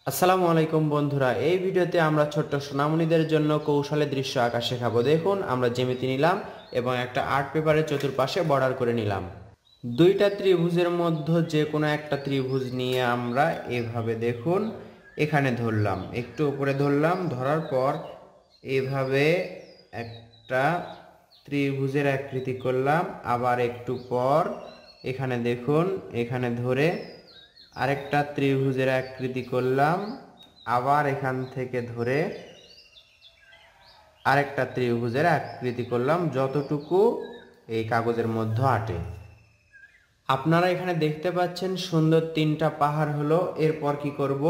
আসসালামু আলাইকুম বন্ধুরা, এই ভিডিওতে আমরা ছোট্ট সোনামণিদের জন্য কৌশলে দৃশ্য আঁকা শেখাবো। দেখুন, আমরা জ্যামিতি নিলাম এবং একটা আর্ট পেপারের চতুর্পাশে বর্ডার করে নিলাম। দুইটা ত্রিভুজের মধ্যে যে কোনো একটা ত্রিভুজ নিয়ে আমরা এভাবে দেখুন এখানে ধরলাম, একটু উপরে ধরলাম, ধরার পর এভাবে একটা ত্রিভুজের আকৃতি করলাম। আবার একটু পর এখানে দেখুন, এখানে ধরে আরেকটা ত্রিভুজের আকৃতি করলাম। আবার এখান থেকে ধরে আরেকটা ত্রিভুজের আকৃতি করলাম, যতটুকু এই কাগজের মধ্যে আটে। আপনারা এখানে দেখতে পাচ্ছেন সুন্দর তিনটা পাহাড় হলো। এরপর কি করব,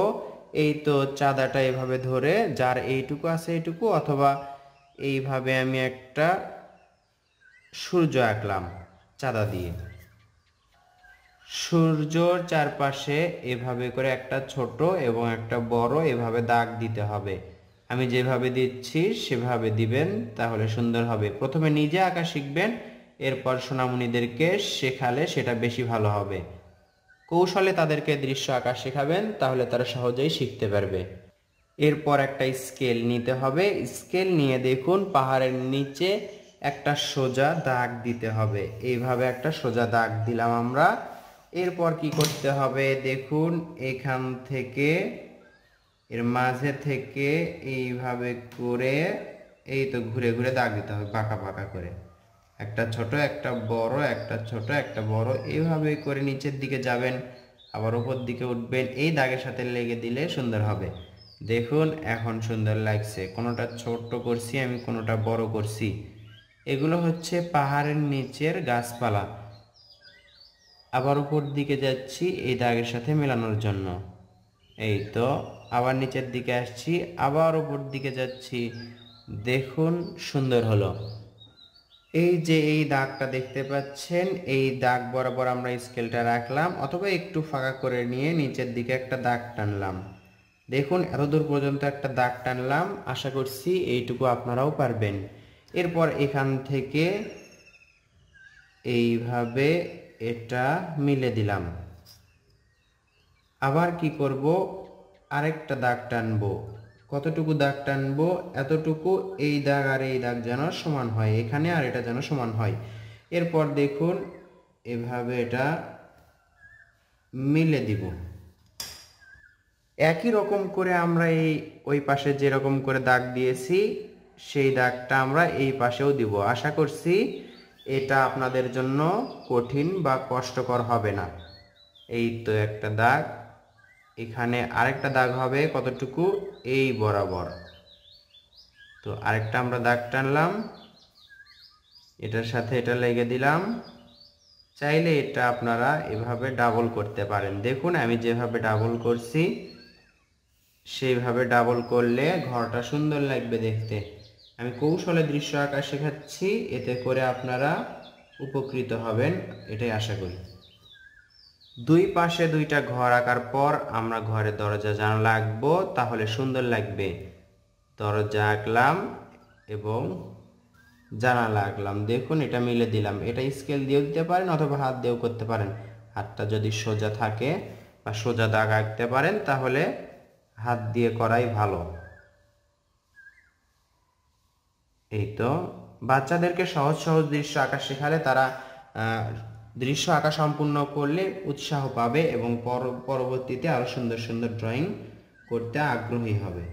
এই তো চাঁদাটা এভাবে ধরে, যার এইটুকু আছে এইটুকু, অথবা এইভাবে আমি একটা সূর্য আঁকলাম চাঁদা দিয়ে। সূর্যর চারপাশে এভাবে করে একটা ছোট এবং একটা বড় এভাবে দাগ দিতে হবে। আমি যেভাবে দিচ্ছি সেভাবে দিবেন, তাহলে সুন্দর হবে। প্রথমে নিজে আঁকা শিখবেন, এরপর সোনামণিদেরকে শেখালে সেটা বেশি ভালো হবে। কৌশলে তাদেরকে দৃশ্য আঁকা শেখাবেন, তাহলে তারা সহজেই শিখতে পারবে। এরপর একটা স্কেল নিতে হবে। স্কেল নিয়ে দেখুন পাহাড়ের নিচে একটা সোজা দাগ দিতে হবে। এইভাবে একটা সোজা দাগ দিলাম আমরা। এরপর কি করতে হবে দেখুন, এখান থেকে এর মাঝে থেকে এইভাবে করে এই তো ঘুরে ঘুরে দাগ দিতে হবে, বাঁকা বাঁকা করে। একটা ছোট একটা বড়, একটা ছোট একটা বড়, এইভাবে করে নিচের দিকে যাবেন, আবার উপর দিকে উঠবেন। এই দাগের সাথে লেগে দিলে সুন্দর হবে। দেখুন এখন সুন্দর লাগছে। কোনোটা ছোট করছি আমি, কোনোটা বড় করছি। এগুলো হচ্ছে পাহাড়ের নিচের গাছপালা। আবার উপর দিকে যাচ্ছি এই দাগের সাথে মেলানোর জন্য। এই তো আবার নিচের দিকে আসছি, আবার উপর দিকে যাচ্ছি। দেখুন সুন্দর হলো। এই যে এই দাগটা দেখতে পাচ্ছেন, এই দাগ বরাবর আমরা স্কেলটা রাখলাম, অথবা একটু ফাঁকা করে নিয়ে নিচের দিকে একটা দাগ টানলাম। দেখুন এতদূর পর্যন্ত একটা দাগ টানলাম। আশা করছি এইটুকু আপনারাও পারবেন। এরপর এখান থেকে এইভাবে এটা মিলে দিলাম। আবার কি করব, আরেকটা দাগ টানবো। কতটুকু দাগ টানবো, এতটুকু। এই দাগ আর এই দাগ যেন সমান হয়, এখানে আর এটা যেন সমান হয়। এরপর দেখুন এভাবে এটা মিলে দিব। একই রকম করে আমরা এই ওই পাশে যেরকম করে দাগ দিয়েছি সেই দাগটা আমরা এই পাশেও দিব। আশা করছি এটা আপনাদের জন্য কঠিন বা কষ্টকর হবে না। এই তো একটা দাগ, এখানে আরেকটা দাগ হবে কতটুকু, এই বরাবর। তো আরেকটা আমরা দাগ টানলাম, এটার সাথে এটা লেগে দিলাম। চাইলে এটা আপনারা এভাবে ডাবল করতে পারেন। দেখুন আমি যেভাবে ডাবল করছি সেইভাবে ডাবল করলে ঘরটা সুন্দর লাগবে দেখতে। আমি কৌশলে দৃশ্য আঁকা শেখাচ্ছি, এতে করে আপনারা উপকৃত হবেন, এটাই আশা করি। দুই পাশে দুইটা ঘর আঁকার পর আমরা ঘরে দরজা জানালা আঁকবো, তাহলে সুন্দর লাগবে। দরজা আঁকলাম এবং জানালা আঁকলাম। দেখুন এটা মিলে দিলাম। এটা স্কেল দিয়েও দিতে পারেন অথবা হাত দিয়েও করতে পারেন। হাতটা যদি সোজা থাকে বা সোজা দাগ আঁকতে পারেন তাহলে হাত দিয়ে করাই ভালো। এই তো বাচ্চাদেরকে সহজ সহজ দৃশ্য আঁকা শেখালে তারা দৃশ্য আঁকা সম্পূর্ণ করলে উৎসাহ পাবে এবং পরবর্তীতে আরো সুন্দর সুন্দর ড্রয়িং করতে আগ্রহী হবে।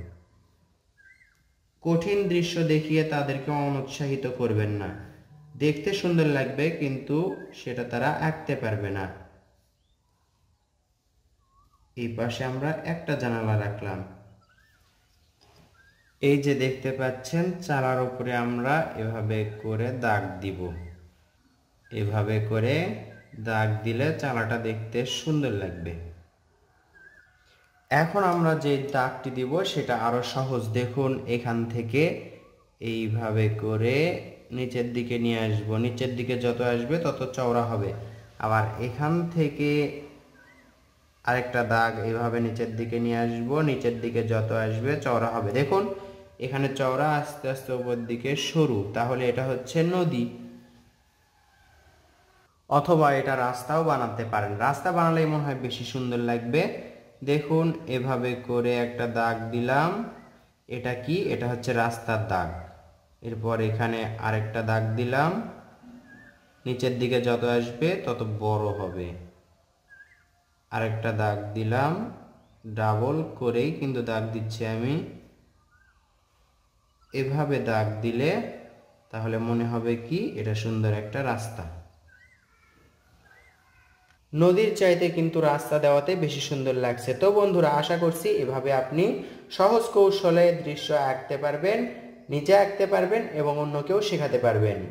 কঠিন দৃশ্য দেখিয়ে তাদেরকে অনুৎসাহিত করবেন না। দেখতে সুন্দর লাগবে কিন্তু সেটা তারা আঁকতে পারবে না। এই পাশে আমরা একটা জানালা রাখলাম। এই যে দেখতে পাচ্ছেন চালার উপরে আমরা এভাবে করে দাগ দিব। এভাবে করে দাগ দিলে চালাটা দেখতে সুন্দর লাগবে। এখন আমরা যে দাগটি দিব সেটা আরো সহজ। দেখুন এখান থেকে এইভাবে করে নিচের দিকে নিয়ে আসবো। নিচের দিকে যত আসবে তত চওড়া হবে। আবার এখান থেকে আরেকটা দাগ এইভাবে নিচের দিকে নিয়ে আসবো। নিচের দিকে যত আসবে চওড়া হবে। দেখুন এখানে চওড়া, আস্তে আস্তে উপর দিকে সরু, তাহলে এটা হচ্ছে নদী। অথবা এটা রাস্তাও বানাতে পারেন। রাস্তা বানালেই মনে হয় বেশি সুন্দর লাগবে। দেখুন এভাবে করে একটা দাগ দিলাম। এটা কি? এটা হচ্ছে রাস্তার দাগ। এরপর এখানে আরেকটা দাগ দিলাম। নিচের দিকে যত আসবে তত বড় হবে। আরেকটা দাগ দিলাম, ডাবল করেই কিন্তু দাগ দিচ্ছি আমি। এভাবে দাগ দিলে তাহলে মনে হবে কি এটা সুন্দর একটা রাস্তা। নদীর চাইতে কিন্তু রাস্তা দেওয়াতে বেশি সুন্দর লাগছে। তো বন্ধুরা, আশা করছি এভাবে আপনি সহজ কৌশলে দৃশ্য আঁকতে পারবেন, নিজে আঁকতে পারবেন এবং অন্যকেও শেখাতে পারবেন।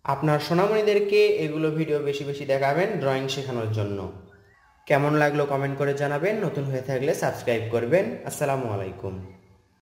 আপনার সোনামণিদেরকে এগুলো ভিডিও বেশি বেশি দেখাবেন ড্রয়িং শেখানোর জন্য। কেমন লাগলো কমেন্ট করে জানাবেন। নতুন হয়ে থাকলে সাবস্ক্রাইব করবেন। আসসালামু আলাইকুম।